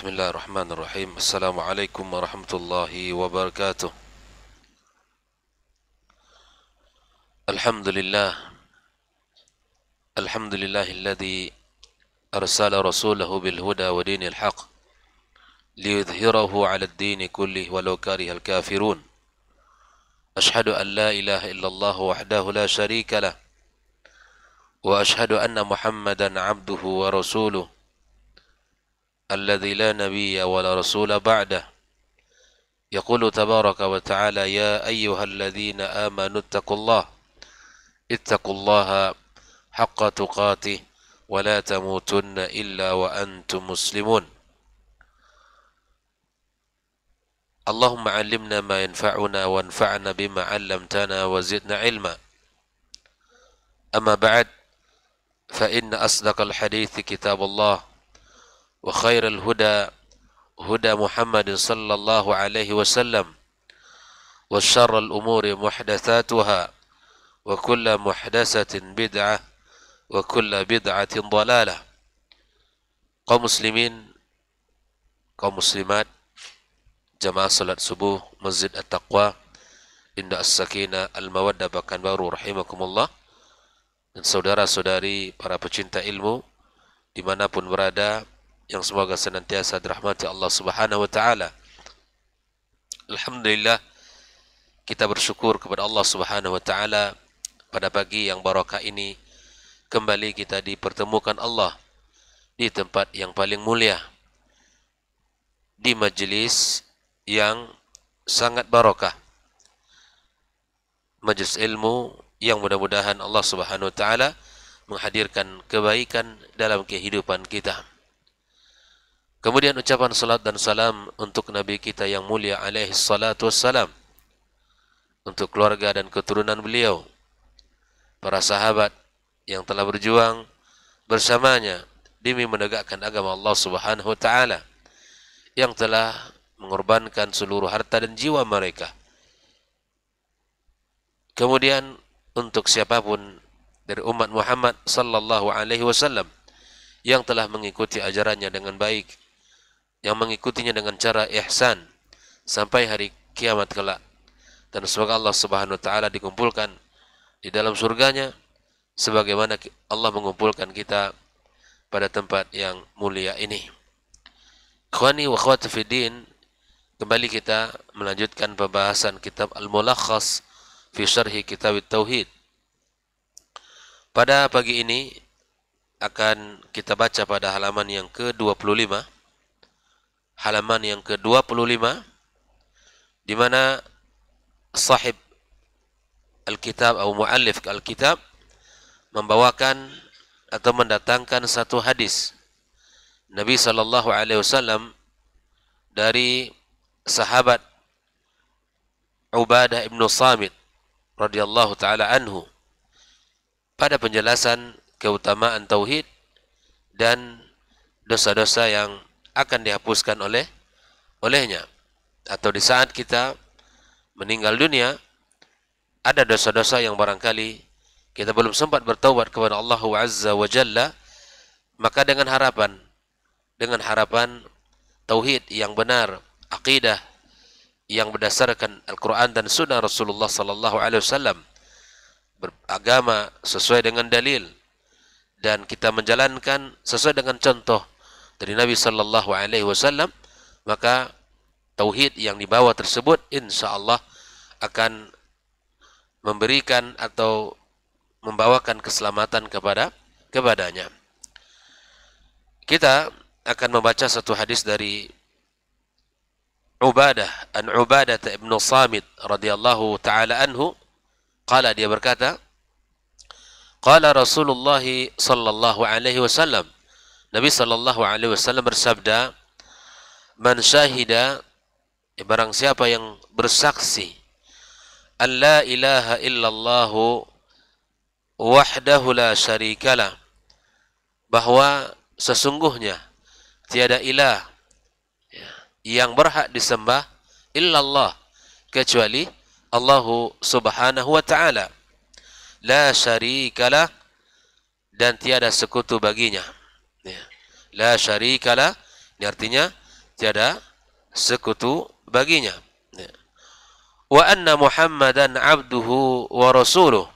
Bismillahirrahmanirrahim. Assalamualaikum warahmatullahi wabarakatuh. Alhamdulillah. Alhamdulillahilladzi arsala rasulahu bil huda wa dinil haq liyudhhirahu 'ala ad-din kullih walau karihal kafirun. Ashhadu an la ilaha illallah wahdahu la syarika lah wa ashhadu anna Muhammadan 'abduhu wa rasuluh الذي لا نبي ولا رسول بعده يقول تبارك وتعالى يا أيها الذين آمنوا اتقوا الله حق تقاته ولا تموتن إلا وأنتم مسلمون اللهم علمنا ما ينفعنا وانفعنا بما علمتنا وزدنا علما أما بعد فإن أصدق الحديث كتاب الله وخير الهدى هدى محمد صلى الله عليه وسلم وشر الأمور محدثاتها وكل محدثة بدعة وكل بدعة ضلالة. Kaum muslimin, kaum muslimat, jamaah salat subuh Masjid At-Taqwa Indah As-Sakinah Al-Mawaddah Pekanbaru rahimakumullah, dan saudara-saudari para pecinta ilmu dimanapun berada, yang semoga senantiasa dirahmati Allah Subhanahu wa taala. Alhamdulillah, kita bersyukur kepada Allah Subhanahu wa taala pada pagi yang barakah ini kembali kita dipertemukan Allah di tempat yang paling mulia, di majlis yang sangat barakah, majlis ilmu yang mudah-mudahan Allah Subhanahu wa taala menghadirkan kebaikan dalam kehidupan kita. Kemudian ucapan salat dan salam untuk Nabi kita yang mulia alaihi salatu wassalam, untuk keluarga dan keturunan beliau, para sahabat yang telah berjuang bersamanya demi menegakkan agama Allah Subhanahu wa taala, yang telah mengorbankan seluruh harta dan jiwa mereka. Kemudian untuk siapapun dari umat Muhammad sallallahu alaihi wasallam yang telah mengikuti ajarannya dengan baik, yang mengikutinya dengan cara ihsan sampai hari kiamat kelak, dan semoga Allah Subhanahu wa taala dikumpulkan di dalam surganya sebagaimana Allah mengumpulkan kita pada tempat yang mulia ini. Ikhwani wa akhwati fi din, kembali kita melanjutkan pembahasan kitab Al-Mulakhas fi Syarhi Kitab Tauhid. Pada pagi ini akan kita baca pada halaman yang ke-25, halaman yang ke-25, di mana sahib Al-Kitab atau muallif Al-Kitab membawakan atau mendatangkan satu hadis Nabi sallallahu alaihi wasallam dari sahabat Ubadah ibn Samit radhiyallahu taala anhu pada penjelasan keutamaan tauhid dan dosa-dosa yang akan dihapuskan olehnya, atau di saat kita meninggal dunia ada dosa-dosa yang barangkali kita belum sempat bertaubat kepada Allah Azza wa Jalla, maka dengan harapan tauhid yang benar, akidah yang berdasarkan Al-Quran dan Sunnah Rasulullah sallallahu alaihi wasallam, beragama sesuai dengan dalil, dan kita menjalankan sesuai dengan contoh dari Nabi sallallahu alaihi wasallam, maka tauhid yang dibawa tersebut insyaallah akan memberikan atau membawakan keselamatan kepadanya. Kita akan membaca satu hadis dari Ubadah ibn Samit radhiyallahu taala anhu. Qala, dia berkata, qala Rasulullah sallallahu alaihi wasallam, Nabi sallallahu alaihi wasallam bersabda, man syahida, barang siapa yang bersaksi, an la ilaha illallah wahdahu la syarikalah, bahwa sesungguhnya tiada ilah yang berhak disembah illallah, kecuali Allah Subhanahu wa taala, la syarikalah, dan tiada sekutu baginya. La syarikalah, ini artinya tiada sekutu baginya. Wa anna Muhammadan abduhu wa rasuluh.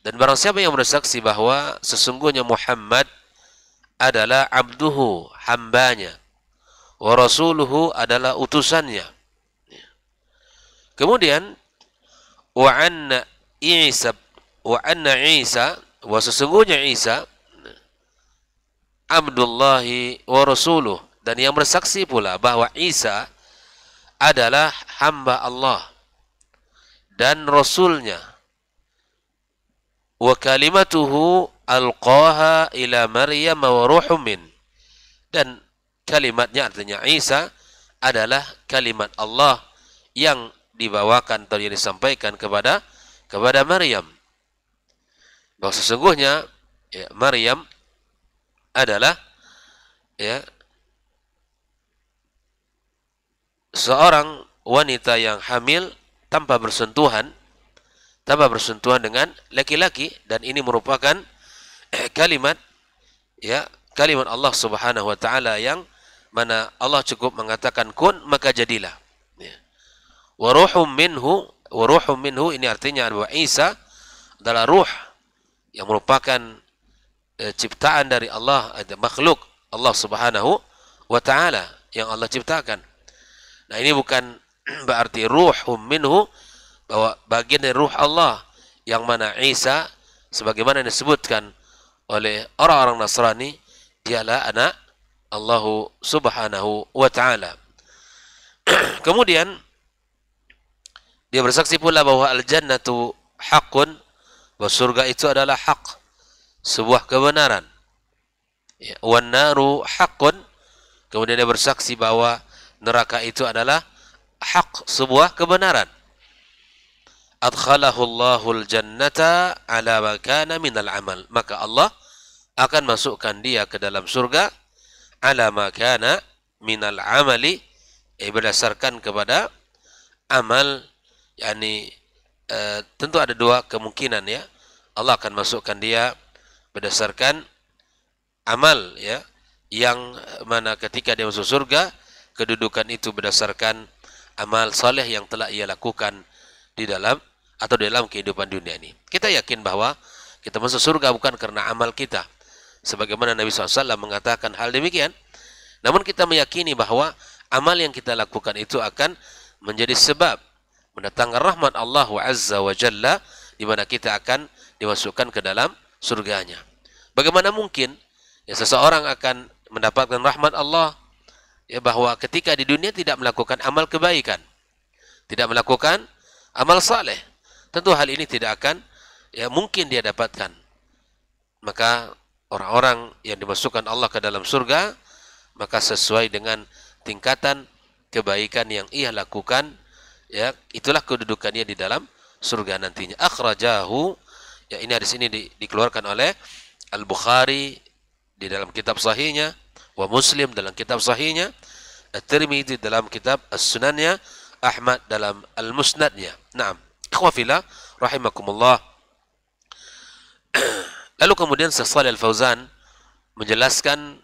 Dan barang siapa yang bersaksi bahwa sesungguhnya Muhammad adalah abduhu, hambanya, wa rasuluhu adalah utusannya. Kemudian wa anna Isa wa sesungguhnya Isa Abdullahi wa rasuluh, dan yang bersaksi pula bahwa Isa adalah hamba Allah dan rasulnya, wa kalimatuhu alqaha ila Maryam wa ruhum min, dan kalimatnya artinya Isa adalah kalimat Allah yang dibawakan atau yang disampaikan kepada Maryam. Bahwa sesungguhnya ya, Maryam adalah ya seorang wanita yang hamil tanpa bersentuhan dengan laki-laki, dan ini merupakan kalimat Allah Subhanahu wa taala yang mana Allah cukup mengatakan kun maka jadilah. Ya. Wa ruhum minhu ini artinya bahwa Isa adalah ruh yang merupakan ciptaan dari Allah, makhluk Allah Subhanahu wa taala yang Allah ciptakan. Nah, ini bukan berarti ruhum minhu bahwa bagian dari ruh Allah, yang mana Isa sebagaimana disebutkan oleh orang-orang Nasrani dialah anak Allah Subhanahu wa taala. Kemudian dia bersaksi pula bahwa al-jannatu haqqun, bahwa surga itu adalah hak, sebuah kebenaran. Ya, wan naru haqqun, kemudian dia bersaksi bahwa neraka itu adalah hak, sebuah kebenaran. Adkhalahu Allahul jannata ala ma kana minal amal, maka Allah akan masukkan dia ke dalam surga ala ma kana minal amali, berdasarkan kepada amal. Yani tentu ada dua kemungkinan ya. Allah akan masukkan dia berdasarkan amal ya, yang mana ketika dia masuk surga, kedudukan itu berdasarkan amal saleh yang telah ia lakukan di dalam kehidupan dunia ini. Kita yakin bahwa kita masuk surga bukan karena amal kita, sebagaimana Nabi SAW mengatakan hal demikian. Namun kita meyakini bahwa amal yang kita lakukan itu akan menjadi sebab mendatangkan rahmat Allah Azza wa Jalla, di mana kita akan dimasukkan ke dalam surganya. Bagaimana mungkin ya seseorang akan mendapatkan rahmat Allah ya bahwa ketika di dunia tidak melakukan amal kebaikan, tidak melakukan amal saleh? Tentu hal ini tidak akan ya mungkin dia dapatkan. Maka orang-orang yang dimasukkan Allah ke dalam surga, maka sesuai dengan tingkatan kebaikan yang ia lakukan, ya itulah kedudukannya di dalam surga nantinya. Akhrajahu, ya ini hadis ini dikeluarkan oleh Al-Bukhari di dalam kitab sahihnya, wa Muslim dalam kitab sahihnya, At-Tirmidzi dalam kitab As-Sunannya, Ahmad dalam Al-Musnadnya. Naam, ikhwah fillah rahimakumullah. Lalu kemudian Syekh Shalih Al-Fauzan menjelaskan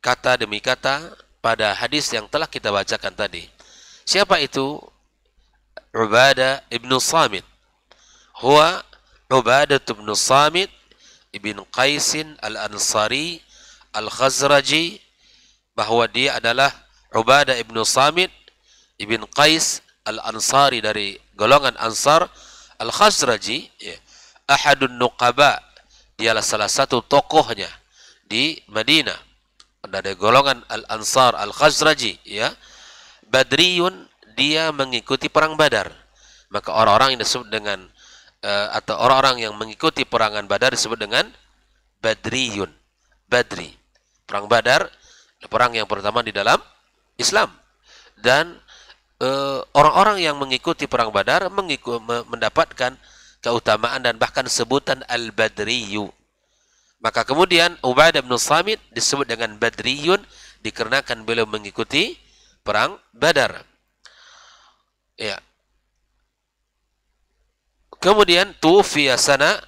kata demi kata pada hadis yang telah kita bacakan tadi. Siapa itu Ubadah ibnu Samit? Huwa Ubadah ibnu Samit ibn Qaisin al-Ansari al-Khazraji, bahwa dia adalah Ubadah ibnu Samit ibn Qais al-Ansari dari golongan Ansar, al-Khazraji, ya. Ahadun Nuqaba, dialah salah satu tokohnya di Madinah dari golongan al-Ansar al-Khazraji, ya. Badriyun, dia mengikuti perang Badar. Maka orang-orang yang disebut dengan atau orang-orang yang mengikuti perangan Badar disebut dengan Badriyun. Badri. Perang Badar, perang yang pertama di dalam Islam. Dan orang-orang yang mengikuti perang Badar mendapatkan keutamaan dan bahkan sebutan Al-Badriyu. Maka kemudian Ubadah bin Samit disebut dengan Badriyun dikarenakan beliau mengikuti perang Badar. Ya. Kemudian tufiya sana,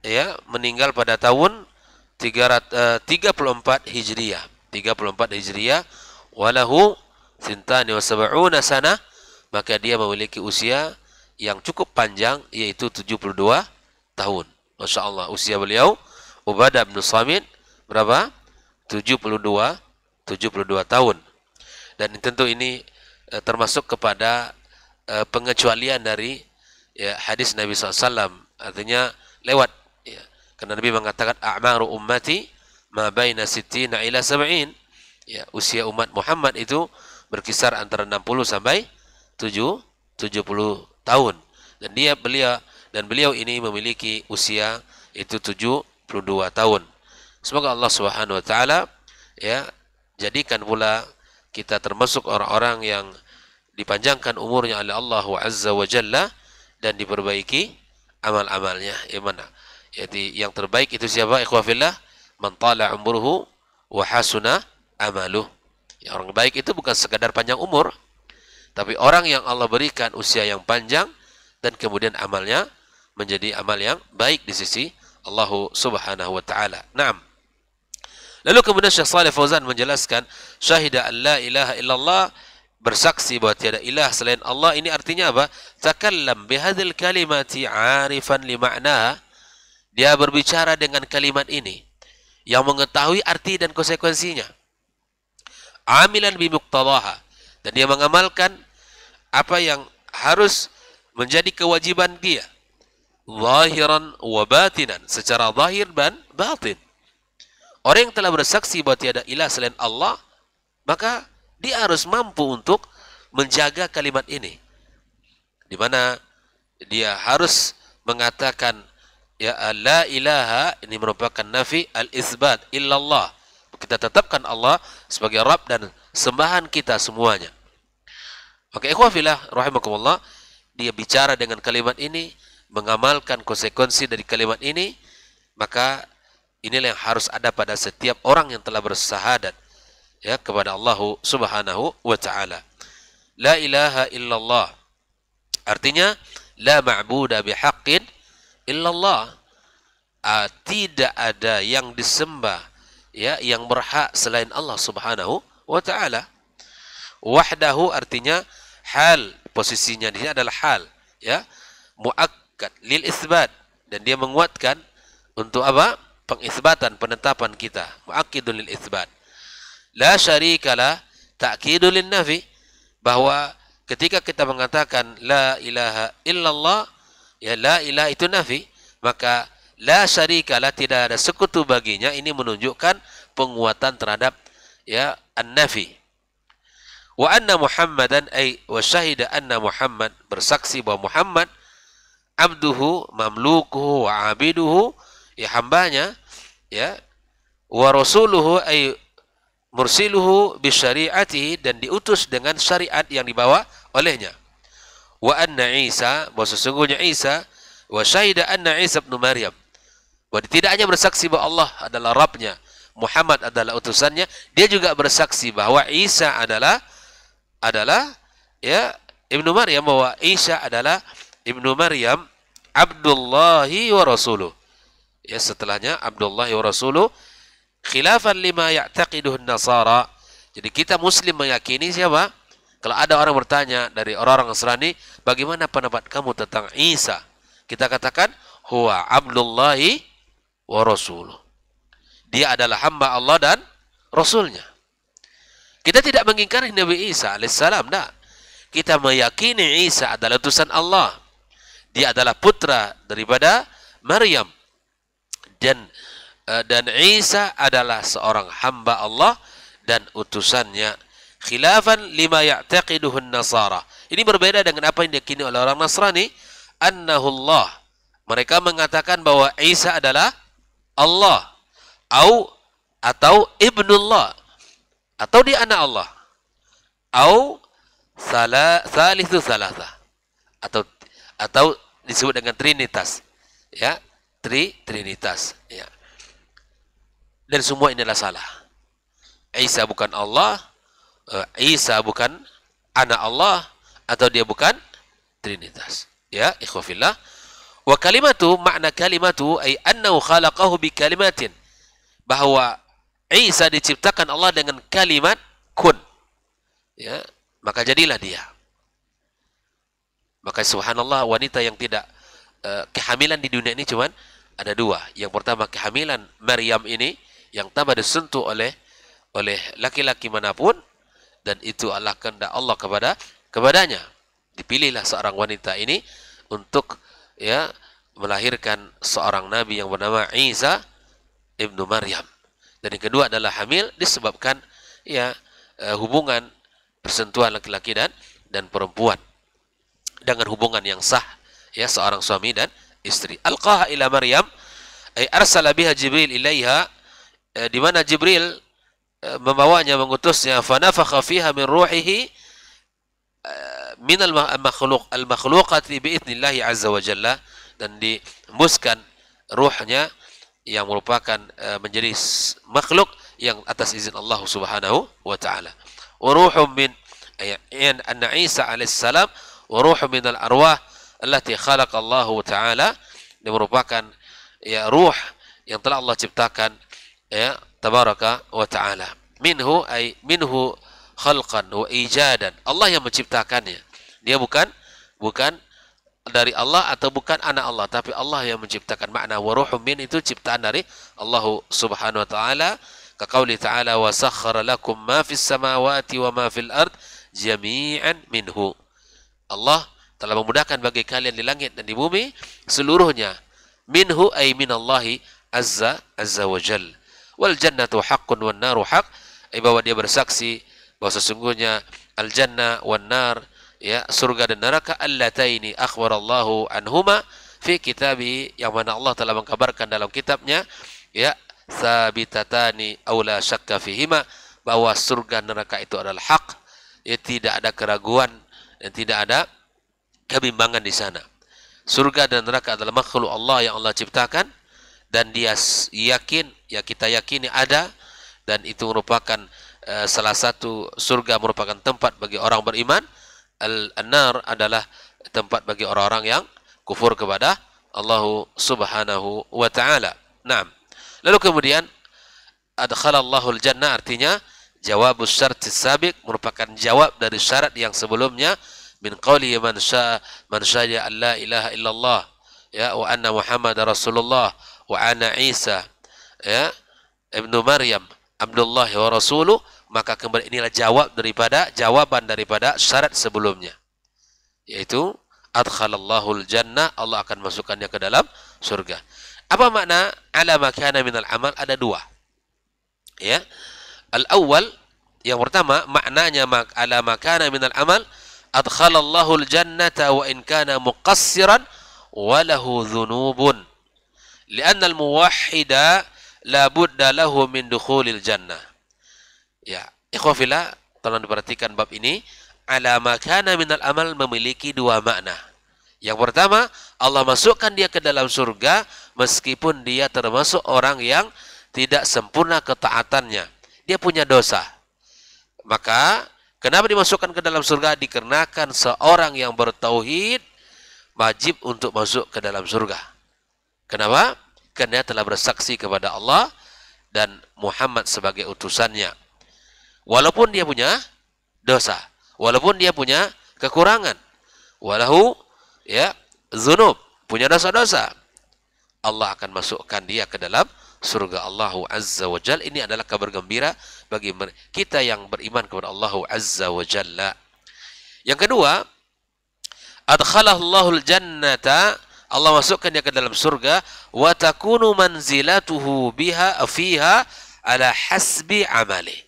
ya, meninggal pada tahun 34 Hijriah. 34 Hijriah, walahu thintani wa sab'una sana, maka dia memiliki usia yang cukup panjang, yaitu 72 tahun. Masya Allah, usia beliau Ubadah bin Samit berapa? 72 tahun. Dan tentu ini termasuk kepada pengecualian dari hadis Nabi SAW, artinya lewat ya. Karena Nabi mengatakan a'maru ummati ma baina sittina ila sab'in, ya, usia umat Muhammad itu berkisar antara 60 sampai 70 tahun. Dan beliau ini memiliki usia itu 72 tahun. Semoga Allah Subhanahu wa taala ya jadikan pula kita termasuk orang-orang yang dipanjangkan umurnya oleh Allah Azza wa Jalla dan diperbaiki amal-amalnya. Jadi yang terbaik itu siapa? Ikhwafillah, man tala umruhu wa hasuna amaluh. Ya, orang baik itu bukan sekadar panjang umur, tapi orang yang Allah berikan usia yang panjang dan kemudian amalnya menjadi amal yang baik di sisi Allah Subhanahu wa taala. Naam. Lalu kemudian Syekh Shalih Fauzan menjelaskan syahida an la ilaha illallah, bersaksi bahwa tiada ilah selain Allah. Ini artinya apa? Takallam bihadzal kalimati 'arifan li ma'naha. Dia berbicara dengan kalimat ini yang mengetahui arti dan konsekuensinya. Amilan bi muqtadaha, dan dia mengamalkan apa yang harus menjadi kewajiban dia. Zahiran wa batinan, secara zahir dan batin. Orang yang telah bersaksi bahwa tiada ilah selain Allah, maka dia harus mampu untuk menjaga kalimat ini, di mana dia harus mengatakan ya la ilaha, ini merupakan nafi al-isbat illallah. Kita tetapkan Allah sebagai Rabb dan sembahan kita semuanya. Maka ikhwafillah rahimakumullah, dia bicara dengan kalimat ini, mengamalkan konsekuensi dari kalimat ini, maka inilah yang harus ada pada setiap orang yang telah bersahadat ya kepada Allah Subhanahu wa taala. La ilaha illallah artinya la ma'buda bihaqqin illallah. Tidak ada yang disembah ya yang berhak selain Allah Subhanahu wa taala. Wahdahu artinya hal, posisinya di sini adalah hal ya, muakkad lil isbat, dan dia menguatkan untuk apa? Pengisbatan, penetapan kita, muakkidul lil isbat. La syarikalah ta'kidul lin nafi, bahwa ketika kita mengatakan la ilaha illallah, ya la ilaha itu nafi, maka la syarikalah, tidak ada sekutu baginya, ini menunjukkan penguatan terhadap ya an-nafi. Wa anna Muhammadan ay wa syahida anna Muhammad, bersaksi bahwa Muhammad abduhu mamlukuhu wa abiduhu, ya hambanya ya, wa rasuluhu ay mursiluhu bi syari'atihi, dan diutus dengan syariat yang dibawa olehnya. Wa anna Isa, bahwa sesungguhnya Isa, wa syahida anna Isa ibn Maryam, bahwa tidak hanya bersaksi bahwa Allah adalah Rabbnya, Muhammad adalah utusannya, dia juga bersaksi bahwa Isa adalah ya ibnu Maryam, bahwa Isa adalah ibnu Maryam, Abdullahi wa Rasuluh. Ya, setelahnya Abdullahi wa Rasuluh, khilafan lima ya'taqiduhu an-nasara. Jadi kita muslim meyakini siapa? Kalau ada orang bertanya dari orang-orang Nasrani, bagaimana pendapat kamu tentang Isa? Kita katakan huwa Abdullahi wa Rasuluh. Dia adalah hamba Allah dan Rasulnya. Kita tidak mengingkari Nabi Isa alaihissalam, tidak. Kita meyakini Isa adalah utusan Allah. Dia adalah putra daripada Maryam. Dan Isa adalah seorang hamba Allah dan utusannya. Khilafan lima ya'taqiduhu an-nasara. Ini berbeda dengan apa yang diyakini oleh orang Nasrani, annahu Allah. Mereka mengatakan bahwa Isa adalah Allah, atau ibnullah, atau dia anak Allah, thalithu thalatha, atau disebut dengan trinitas, ya, trinitas, ya. Dan semua ini adalah salah. Isa bukan Allah, Isa bukan anak Allah, atau dia bukan trinitas. Ya, ikhwafillah. Wa kalimatu, makna kalimatu ay annahu khalaqahu bi kalimatin, bahwa Isa diciptakan Allah dengan kalimat kun. ya, maka jadilah dia. Maka subhanallah, wanita yang tidak kehamilan di dunia ini cuman ada dua. Yang pertama, kehamilan Maryam ini yang tanpa disentuh oleh laki-laki manapun, dan itu adalah kehendak Allah kepadanya. Dipilihlah seorang wanita ini untuk ya melahirkan seorang nabi yang bernama Isa ibnu Maryam. Dan yang kedua adalah hamil disebabkan ya hubungan persentuhan laki-laki dan perempuan dengan hubungan yang sah, ya, seorang suami dan istri. Alqaha ila Maryam, ay arsala biha Jibril ilaiha, di mana Jibril membawanya, mengutusnya, fanafakha fiha min ruhihi min al-makhluqati bi'idnillahi azza wa jalla, dan dihembuskan ruhnya yang merupakan menjadi makhluk yang atas izin Allah subhanahu wa ta'ala. Wa ruhum min anna Isa alaihissalam wa ruhum min al-arwah allati khalaqa Allah ta'ala, yang merupakan ya ruh yang telah Allah ciptakan ya tabaraka wa ta'ala. Minhu ay minhu khalqan wa ijadan, Allah yang menciptakannya. Dia bukan dari Allah atau bukan anak Allah, tapi Allah yang menciptakan. Makna wa ruhum min itu ciptaan dari Allah subhanahu wa ta'ala. Kaqauli ta'ala wa sakhkhara lakum ma fis samawati wa ma fil ard jami'an minhu. Allah telah memudahkan bagi kalian di langit dan di bumi seluruhnya. Minhu ay minallahi azza wa jal. Wal jannatu haqqun wan naru haqq, bahwa dia bersaksi bahwa sesungguhnya al jannah wan nar, ya, surga dan neraka, allataini akhbarallahu anhuma fi kitabi, yang mana Allah telah mengkabarkan dalam kitabnya, ya, sabitatani aw la syakka fihima, bahwa surga neraka itu adalah hak, ya, tidak ada keraguan dan tidak ada kebimbangan di sana. Surga dan neraka adalah makhluk Allah yang Allah ciptakan, dan dia yakin, ya, kita yakini ada, dan itu merupakan salah satu, surga merupakan tempat bagi orang beriman, al-nar adalah tempat bagi orang-orang yang kufur kepada Allah subhanahu wa ta'ala. Naam. Lalu kemudian adkhalallahu al-jannah, artinya jawabus syartis sabiq, merupakan jawab dari syarat yang sebelumnya, min qawli man syahida an la ilaha illallah, ya, wa anna Muhammadar Rasulullah wa ana Isa, ya, ibnu Maryam Abdullah wa Rasuluh. Maka kembali inilah jawaban daripada syarat sebelumnya, yaitu adkhalallahu al-jannah, Allah akan masukkannya ke dalam surga. Apa makna ala ma kana minal amal? Ada dua, ya. Al-awwal, yang pertama, maknanya ala ma kana minal amal, adkhalallahu al-jannata wa in kana muqassiran wa lahu dhunubun, li'anna al-muwahhida la budda lahu min dukhulil jannah. Ya, ikhwafillah, tolong diperhatikan bab ini. Ala ma kana minal amal memiliki dua makna. Yang pertama, Allah masukkan dia ke dalam surga meskipun dia termasuk orang yang tidak sempurna ketaatannya. Dia punya dosa. Maka kenapa dimasukkan ke dalam surga? Dikarenakan seorang yang bertauhid wajib untuk masuk ke dalam surga. Kenapa? Karena dia telah bersaksi kepada Allah dan Muhammad sebagai utusannya. Walaupun dia punya dosa, walaupun dia punya kekurangan, walahu, ya, dzunub, punya dosa-dosa, Allah akan masukkan dia ke dalam surga Allah azza wa jalla. Ini adalah kabar gembira bagi kita yang beriman kepada Allah azza wa jalla. Yang kedua, adkhalahullahu al-jannata, Allah masukkan dia ke dalam surga, wa takunu manzilatuhu biha fiha ala hasbi amali.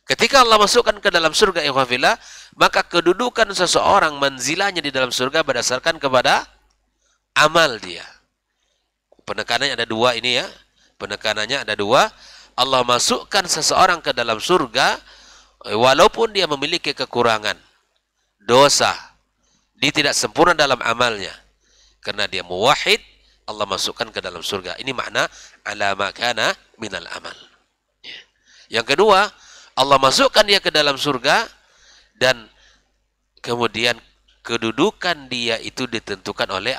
Ketika Allah masukkan ke dalam surga, ikhwafillah, maka kedudukan seseorang, manzilahnya di dalam surga berdasarkan kepada amal dia. Penekanannya ada dua ini, ya. Penekanannya ada dua. Allah masukkan seseorang ke dalam surga walaupun dia memiliki kekurangan, dosa, dia tidak sempurna dalam amalnya. Karena dia muwahhid, Allah masukkan ke dalam surga. Ini makna ala ma kana minal amal. Yang kedua, Allah masukkan dia ke dalam surga dan kemudian kedudukan dia itu ditentukan oleh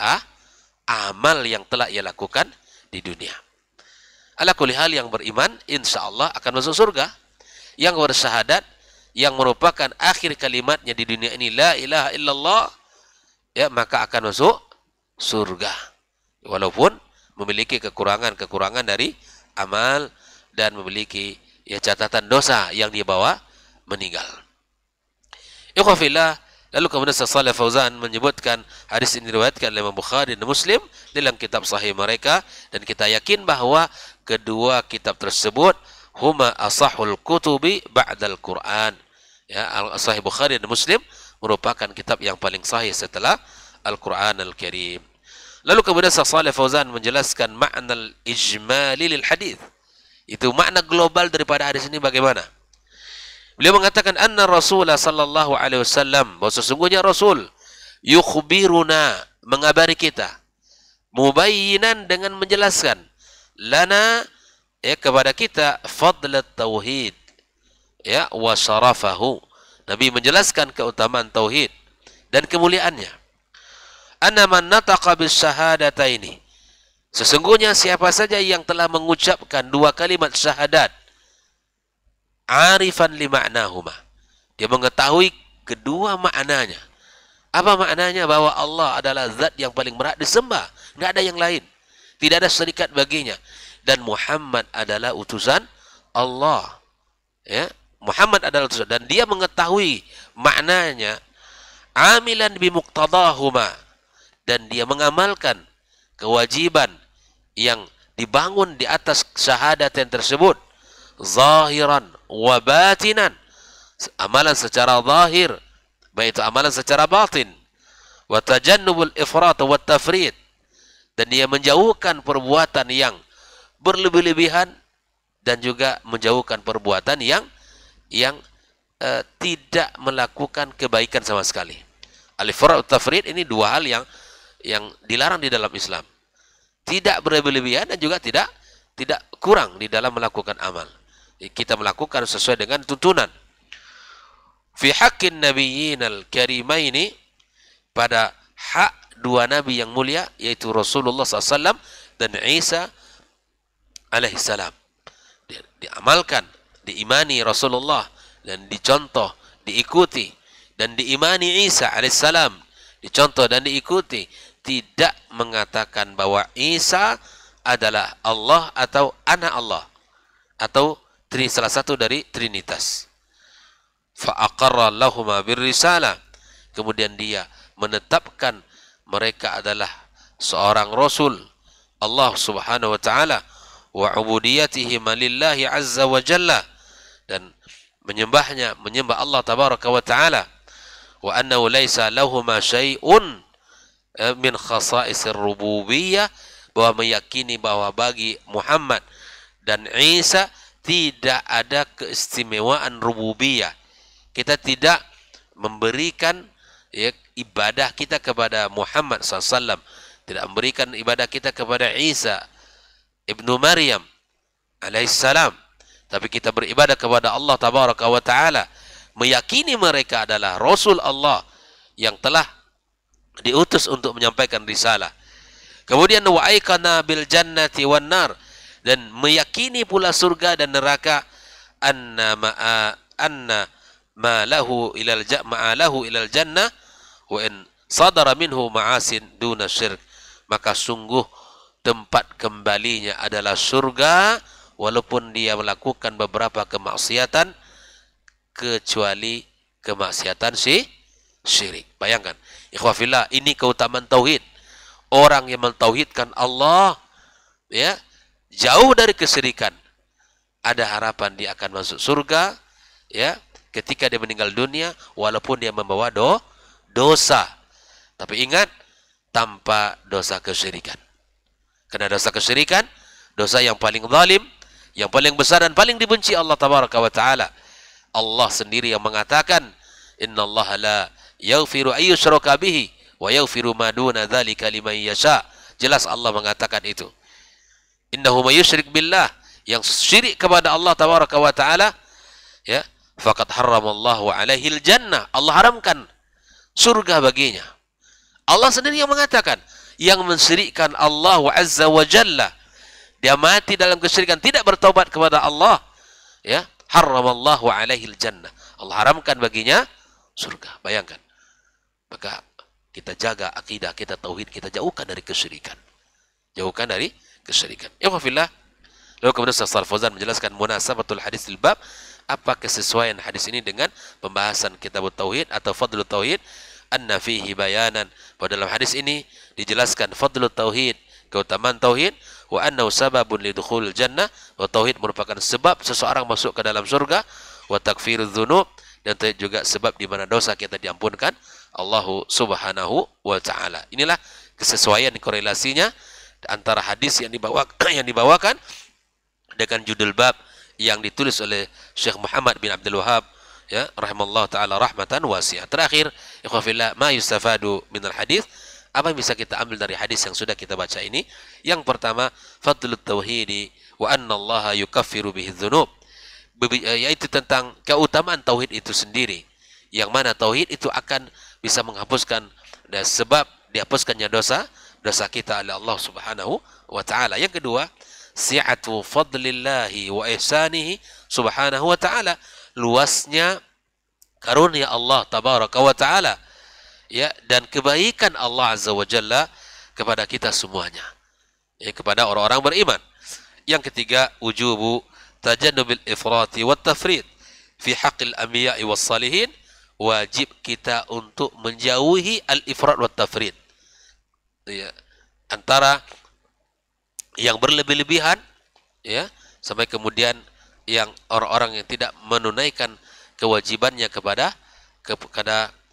amal yang telah ia lakukan di dunia. Ala kulli hal, yang beriman insya Allah akan masuk surga. Yang bersyahadat yang merupakan akhir kalimatnya di dunia ini la ilaha illallah, ya, maka akan masuk surga. Walaupun memiliki kekurangan-kekurangan dari amal dan memiliki ya catatan dosa yang dibawa meninggal. Ikhwafillah, lalu kemudian Shalih Fauzan menyebutkan hadis ini diriwayatkan oleh Imam Bukhari dan Muslim dalam kitab sahih mereka, dan kita yakin bahwa kedua kitab tersebut huma asahul kutubi ba'dal Quran. Ya, Sahih Bukhari dan Muslim merupakan kitab yang paling sahih setelah Al-Quran Al-Karim. Lalu kemudian Shalih Fauzan menjelaskan makna ijmali lil hadis. Itu makna global daripada hadis ini bagaimana? Beliau mengatakan anna Rasulullah sallallahu alaihi wasallam, bahwa sesungguhnya Rasul yukhbiruna, mengabari kita, mubayyinan, dengan menjelaskan, lana, ya, kepada kita, fadlat tauhid, ya, wa syarafahu. Nabi menjelaskan keutamaan tauhid dan kemuliaannya. Anna man nataqa bis syahadataini, sesungguhnya siapa saja yang telah mengucapkan dua kalimat syahadat, arifan li ma'nahuma, dia mengetahui kedua maknanya. Apa maknanya? Bahwa Allah adalah zat yang paling berhak disembah, enggak ada yang lain, tidak ada serikat baginya, dan Muhammad adalah utusan Allah, ya, Muhammad adalah utusan, dan dia mengetahui maknanya, amilan bi muqtadahuma, dan dia mengamalkan kewajiban yang dibangun di atas syahadat yang tersebut, zahiran wa batinan, amalan secara zahir, baik itu amalan secara batin, wa tajannubul ifrat wa tafrid, dan dia menjauhkan perbuatan yang berlebih-lebihan dan juga menjauhkan perbuatan yang tidak melakukan kebaikan sama sekali. Al-ifrat wa tafrid ini dua hal yang dilarang di dalam Islam. Tidak berlebih-lebihan dan juga tidak kurang di dalam melakukan amal. Kita melakukan sesuai dengan tuntunan. Fi haqqin nabiyyin al-karimaini, pada hak dua nabi yang mulia, yaitu Rasulullah SAW dan Isa alaihissalam. Diamalkan, diimani Rasulullah, dan dicontoh, diikuti, dan diimani Isa alaihissalam, dicontoh dan diikuti. Tidak mengatakan bahwa Isa adalah Allah atau anak Allah, atau salah satu dari Trinitas. Fa'aqarra lahuma birrisalah, kemudian dia menetapkan mereka adalah seorang Rasul Allah subhanahu wa ta'ala, wa ubudiyatihima lillahi azza wa jalla, dan menyembah Allah tabaraka wa ta'ala, wa annahu laysa lahuma syai'un min khasa'isir rububiyah, bahwa meyakini bahwa bagi Muhammad dan Isa tidak ada keistimewaan rububiyah. Kita tidak memberikan, ya, ibadah kita kepada Muhammad SAW, tidak memberikan ibadah kita kepada Isa ibnu Maryam alaihissalam, tapi kita beribadah kepada Allah tabaraka wa ta'ala, meyakini mereka adalah Rasul Allah yang telah diutus untuk menyampaikan risalah. Kemudian wa aikana bil jannati wan nar, dan meyakini pula surga dan neraka, anna ma'alahu ilal jannah wa in sadara minhu ma'asin duna syirk, maka sungguh tempat kembalinya adalah surga walaupun dia melakukan beberapa kemaksiatan kecuali kemaksiatan syirik. Bayangkan, ikhwafillah, ini keutamaan tauhid. Orang yang mentauhidkan Allah, ya, jauh dari kesyirikan, ada harapan dia akan masuk surga, ya, ketika dia meninggal dunia, walaupun dia membawa dosa. Tapi ingat, tanpa dosa kesyirikan. Karena dosa kesyirikan, dosa yang paling zalim, yang paling besar dan paling dibenci Allah tabaraka wa ta'ala. Allah sendiri yang mengatakan, innallaha la yaghfiru ayyushraka bihi wa yaghfiru ma duna dzalika liman yasha. Jelas Allah mengatakan itu. Innahu may yusyrik billah, yang syirik kepada Allah tabaraka wa ta'ala, ya, faqad harramallahu alaihil jannah, Allah haramkan surga baginya. Allah sendiri yang mengatakan, yang mensyirikkan Allah azza wa jalla, dia mati dalam kesyirikan, tidak bertaubat kepada Allah, ya, harramallahu alaihil jannah. Allah haramkan baginya surga. Bayangkan. Maka kita jaga akidah kita, tauhid kita, jauhkan dari kesyirikan. Jauhkan dari kesyirikan. Ya wafillah. Lalu kemudian Syaikh Fauzan menjelaskan munasabatul hadis lil bab, apa kesesuaian hadis ini dengan pembahasan kitab tauhid atau fadlul tauhid. Anna fihi bayanan, pada dalam hadis ini dijelaskan fadlul tauhid, keutamaan tauhid, wa annahu sababun lidukhulil jannah, wa tauhid merupakan sebab seseorang masuk ke dalam surga, wa takfirudz dzunub, dan tauhid juga sebab di mana dosa kita diampunkan Allah Subhanahu wa taala. Inilah kesesuaian korelasinya antara hadis yang dibawakan dengan judul bab yang ditulis oleh Syekh Muhammad bin Abdul Wahhab, ya rahimallahu taala rahmatan wasi'ah. Terakhir, ikhwafillah, ma yustafadu minal hadis, apa yang bisa kita ambil dari hadis yang sudah kita baca ini? Yang pertama, fadlut tauhidi wa anna Allah yukaffiru bihi dzunub, yaitu tentang keutamaan tauhid itu sendiri, yang mana tauhid itu akan bisa menghapuskan, dan sebab dihapuskannya dosa kita oleh Allah Subhanahu wa taala. Yang kedua, si'atu fadlillahi wa ihsanihi subhanahu wa ta'ala, luasnya karunia Allah tabaraka wa ta'ala, ya, dan kebaikan Allah azza wa jalla kepada kita semuanya, ya, kepada orang-orang beriman. Yang ketiga, wujubu tajannubil ifrati wat tafrid fi haqqil anbiya'i was salihin, wajib kita untuk menjauhi al-ifrat wat tafrid, ya, antara yang berlebih-lebihan, ya, sampai kemudian yang orang-orang yang tidak menunaikan kewajibannya kepada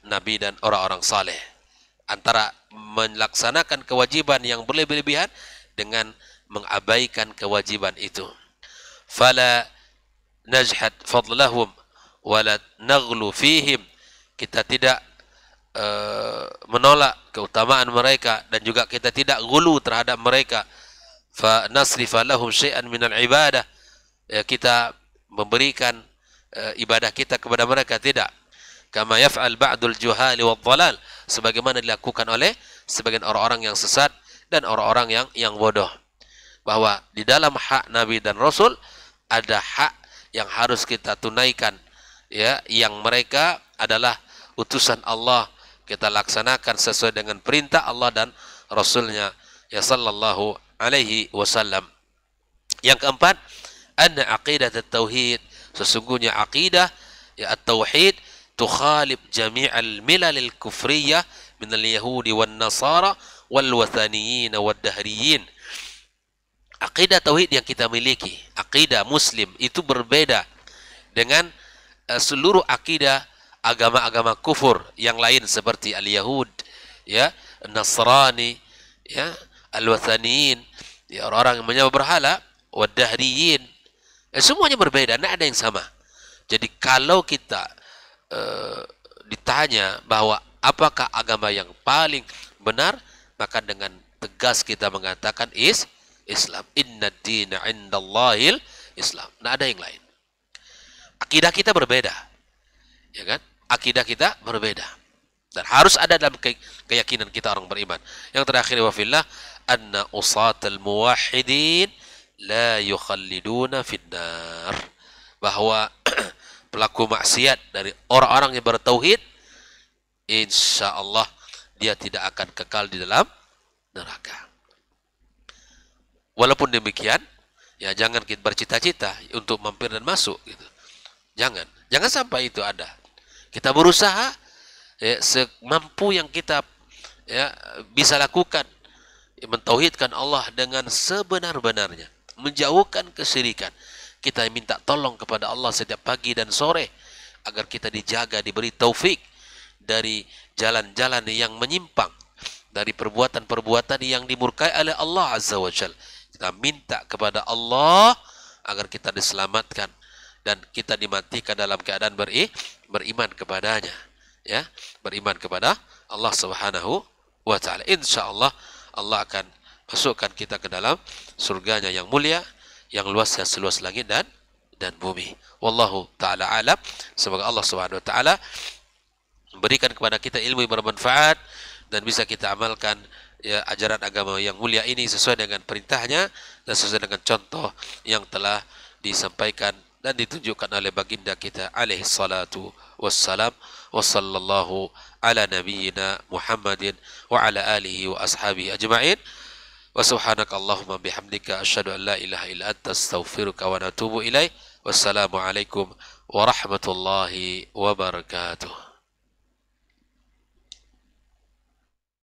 Nabi dan orang-orang saleh, antara melaksanakan kewajiban yang berlebih-lebihan dengan mengabaikan kewajiban itu. Fala najhad fadlahum wala naghlu fihim, kita tidak menolak keutamaan mereka dan juga kita tidak gulu terhadap mereka. Fa nasrifa lahum syai'an minal ibadah, ya, kita memberikan ibadah kita kepada mereka tidak. Kama yaf'al ba'dul juhali wad dhalal, sebagaimana dilakukan oleh sebagian orang-orang yang sesat dan orang-orang yang bodoh. Bahwa di dalam hak Nabi dan Rasul ada hak yang harus kita tunaikan, ya, yang mereka adalah utusan Allah, kita laksanakan sesuai dengan perintah Allah dan Rasulnya, ya sallallahu alaihi wasallam. Yang keempat, anna aqidah at-tauhid, sesungguhnya aqidah, ya, at-tauhid tukhalib jami'al milal al-kufriyah min al-yahudi wan nasara wal wathaniyin wad dahriyin. Aqidah tauhid yang kita miliki, aqidah muslim, itu berbeda dengan seluruh aqidah agama-agama kufur yang lain seperti al-yahud, ya, nasrani, ya, al-wathaniyin, ya, orang-orang yang menyembah berhala, wad-dahriyin, semuanya berbeda, tidak ada yang sama. Jadi kalau kita ditanya bahwa apakah agama yang paling benar, maka dengan tegas kita mengatakan Islam. Inna dina indallahil Islam. Tidak ada yang lain. Akidah kita berbeda, ya kan? Akidah kita berbeda. Dan harus ada dalam keyakinan kita orang beriman. Yang terakhir, wa fillah, anna usatal muwahhidin la yukhalliduna finnar, bahwa pelaku maksiat dari orang-orang yang bertauhid, insya Allah dia tidak akan kekal di dalam neraka. Walaupun demikian, ya, jangan kita bercita-cita untuk mampir dan masuk gitu. Jangan sampai itu ada. Kita berusaha, ya, semampu yang kita, ya, bisa lakukan, ya, mentauhidkan Allah dengan sebenar-benarnya, menjauhkan kesyirikan. Kita minta tolong kepada Allah setiap pagi dan sore agar kita dijaga, diberi taufik dari jalan-jalan yang menyimpang, dari perbuatan-perbuatan yang dimurkai oleh Allah Azza wa Jalla. Kita minta kepada Allah agar kita diselamatkan dan kita dimatikan dalam keadaan beriman kepadanya, ya, beriman kepada Allah Subhanahu wa taala. Insyaallah Allah akan masukkan kita ke dalam surganya yang mulia, yang luasnya seluas langit dan bumi. Wallahu taala alam. Semoga Allah Subhanahu wa taala memberikan kepada kita ilmu yang bermanfaat dan bisa kita amalkan, ya, ajaran agama yang mulia ini sesuai dengan perintahnya dan sesuai dengan contoh yang telah disampaikan dan ditunjukkan oleh baginda kita alaihi salatu wassalam. Wa sallallahu ala nabiyyina Muhammadin wa ala alihi wa ashabihi ajma'in. Wa subhanakallahumma bihamdika asyhadu an la ilaha illa anta astaghfiruka wa atubu ilaik. Wassalamu alaikum warahmatullahi wabarakatuh.